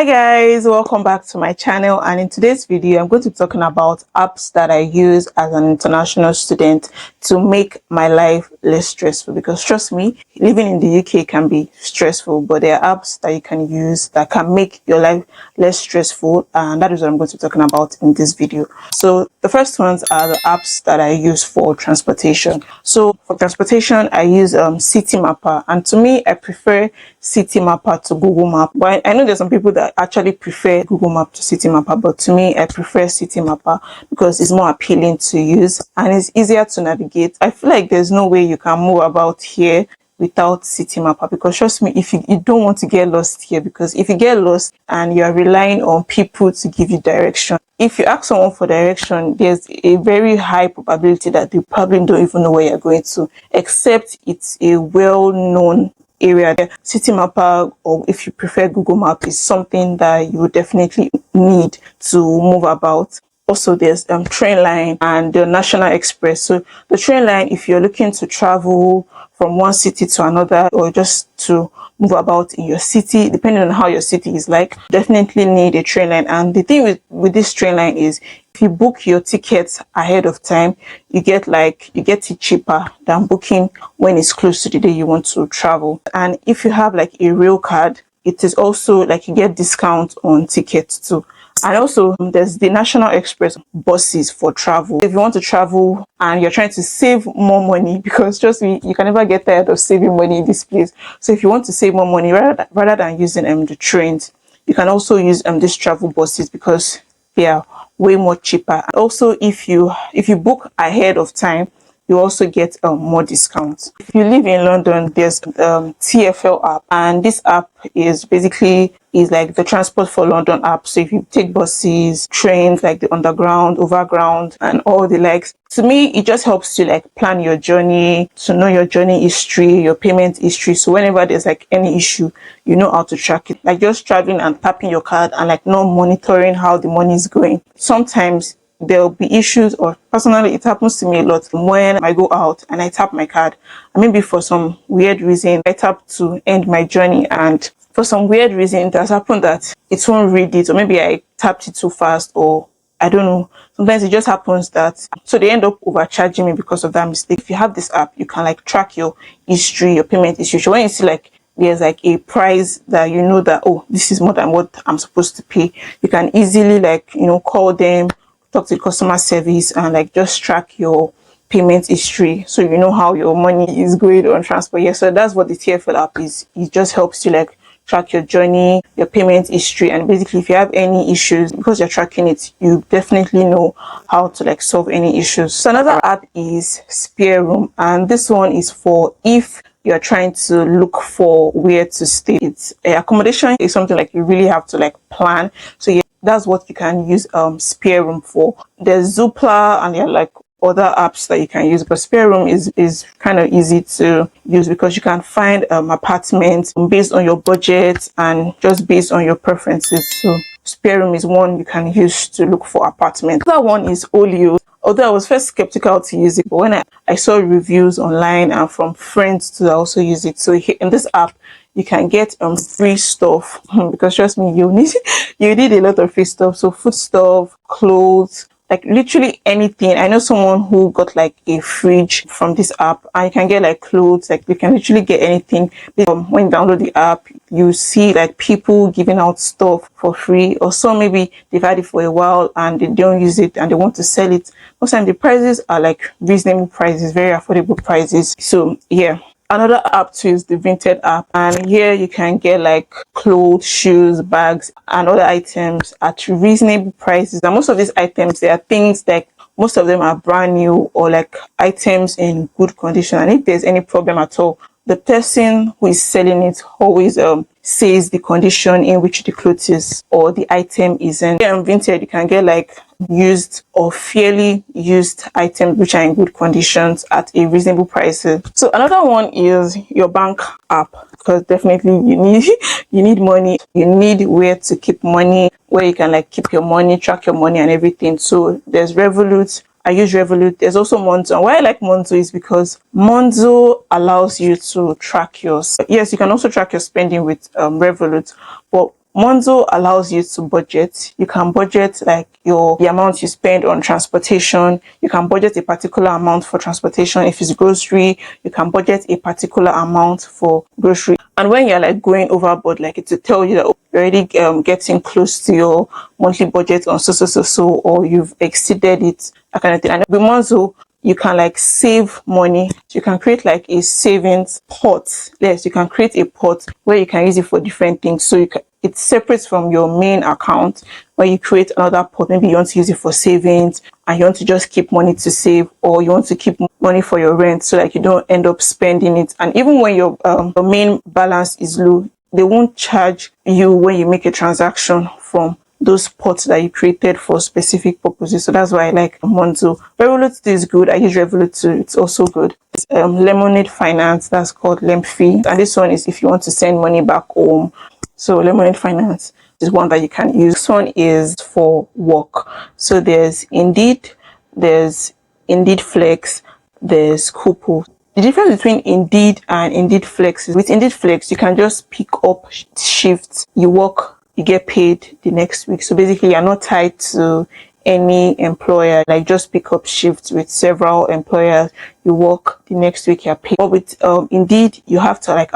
Guys, welcome back to my channel, and in today's video I'm going to be talking about apps that I use as an international student to make my life less stressful, because trust me, living in the UK can be stressful, but there are apps that you can use that can make your life less stressful, and that is what I'm going to be talking about in this video. So the first ones are the apps that I use for transportation. So for transportation I use City Mapper, and to me I prefer City Mapper to Google Map. But I know there's some people that actually prefer Google Map to City Mapper, but to me I prefer City Mapper because it's more appealing to use and it's easier to navigate. I feel like there's no way you can move about here without City Mapper, because trust me, if you don't want to get lost here, because if you get lost and you are relying on people to give you direction, if you ask someone for direction, there's a very high probability that they probably don't even know where you're going to, except it's a well-known area. City Mapper, or if you prefer Google Map, is something that you would definitely need to move about. Also, there's train line and the National Express. So the train line, if you're looking to travel from one city to another, or just to move about in your city, depending on how your city is like, definitely need a train line. And the thing with this train line is, if you book your tickets ahead of time, you get it cheaper than booking when it's close to the day you want to travel. And if you have like a rail card, it is also like you get discount on tickets too. And also there's the National Express buses for travel. If you want to travel and you're trying to save more money, because trust me, you can never get tired of saving money in this place. So if you want to save more money, rather than using the trains, you can also use these travel buses because they are way more cheaper. Also, if you book ahead of time, you also get more discounts. If you live in London, there's TfL app, and this app is basically like the Transport for London app. So if you take buses, trains, like the underground, overground, and all the likes, to me it just helps you like plan your journey, to know your journey history, your payment history. So whenever there's like any issue, you know how to track it. Like just traveling and tapping your card and like not monitoring how the money is going. Sometimes there'll be issues, or personally it happens to me a lot when I go out and I tap my card, and maybe for some weird reason I tap to end my journey, and for some weird reason it has happened that it won't read it, or maybe I tapped it too fast, or I don't know. Sometimes it just happens that, so they end up overcharging me because of that mistake. If you have this app, you can like track your history, your payment history. So when you see like there's like a price that you know that, oh, this is more than what I'm supposed to pay, you can easily like, call them, talk to customer service, and like just track your payment history, so you know how your money is going on transport. Yeah, so that's what the TfL app is. It just helps you like track your journey, your payment history, and basically if you have any issues, because you're tracking it, you definitely know how to like solve any issues. So another app is Spare Room, and this one is for if you're trying to look for where to stay. It's accommodation is something like you really have to like plan. So yeah, that's what you can use Spare Room for. There's Zoopla and there are like other apps that you can use, but Spare Room is kind of easy to use because you can find apartments based on your budget and just based on your preferences. So Spare Room is one you can use to look for apartments. The other one is Olio. Although I was first skeptical to use it, but when I saw reviews online and from friends to also use it. So in this app you can get free stuff because trust me, you need a lot of free stuff. So food stuff, clothes, like literally anything. I know someone who got like a fridge from this app, and you can get like clothes, like you can literally get anything. When you download the app, you see like people giving out stuff for free, or some maybe they've had it for a while and they don't use it and they want to sell it. Most time the prices are like reasonable prices, very affordable prices. So yeah. Another app too is the Vinted app, and here you can get like clothes, shoes, bags, and other items at reasonable prices. And most of these items, they are things like most of them are brand new or like items in good condition. And if there's any problem at all, the person who is selling it always says the condition in which the clothes is or the item is in. Here on Vinted, you can get like used or fairly used items which are in good conditions at a reasonable price. So another one is your bank app, because definitely you need money, you need where to keep money, where you can like keep your money, track your money and everything. So there's Revolut. I use Revolut. There's also Monzo. And why I like Monzo is because Monzo allows you to track your, yes, you can also track your spending with Revolut, but Monzo allows you to budget. You can budget like the amount you spend on transportation. You can budget a particular amount for transportation. If it's grocery, you can budget a particular amount for grocery. And when you're like going overboard, like it will tell you that you're already getting close to your monthly budget on so, or you've exceeded it, that kind of thing. And with Monzo, you can like save money. You can create like a savings pot. Yes, you can create a pot where you can use it for different things. So it's separate from your main account, where you create another pot. Maybe you want to use it for savings, and you want to just keep money to save, or you want to keep money for your rent, so like you don't end up spending it. And even when your main balance is low, they won't charge you when you make a transaction from those pots that you created for specific purposes. So that's why I like Monzo. Revolut is good. I use Revolut too. It's also good. It's Lemonade Finance, that's called Lemfi. And this one is if you want to send money back home. So Lemonade Finance is one that you can use. This one is for work. So there's Indeed Flex, there's Kupu. The difference between Indeed and Indeed Flex is with Indeed Flex, you can just pick up shifts. You work, you get paid the next week. So basically, you're not tied to any employer. Like just pick up shifts with several employers. You work, the next week you're paid. But with Indeed, you have to like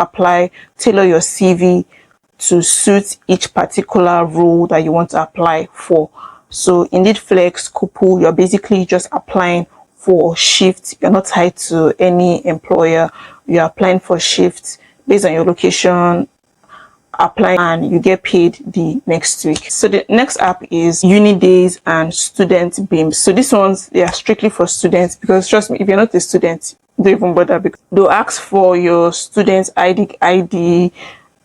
tailor your CV to suit each particular role that you want to apply for. So Indeed Flex, Kupu, you're basically just applying for shifts. You're not tied to any employer. You're applying for shifts based on your location, apply, and you get paid the next week. So the next app is Uni Days and Student Beams. So these ones, they are strictly for students, because trust me, if you're not a student, don't even bother, because they'll ask for your student ID,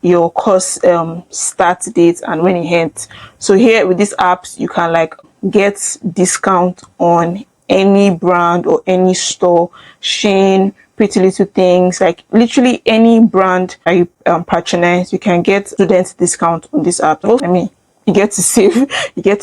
your course start date, and when it ends. So here with these apps, you can like get discount on any brand or any store, Shein, Pretty Little Things, like literally any brand that you patronize, you can get student discount on this app. I mean, you get to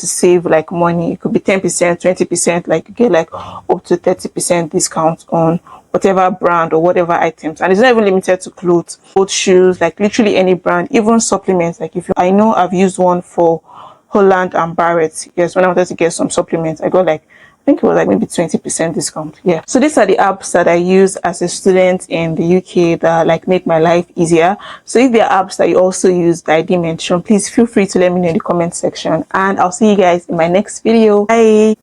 save like money. It could be 10%, 20%, like you get like up to 30% discount on whatever brand or whatever items. And it's not even limited to clothes, both shoes, like literally any brand, even supplements. Like I know I've used one for Holland and Barrett. Yes, when I wanted to get some supplements, I got like, I think it was like maybe 20% discount. Yeah. So these are the apps that I use as a student in the UK that like make my life easier. So if there are apps that you also use that I didn't mention, please feel free to let me know in the comment section, and I'll see you guys in my next video. Bye.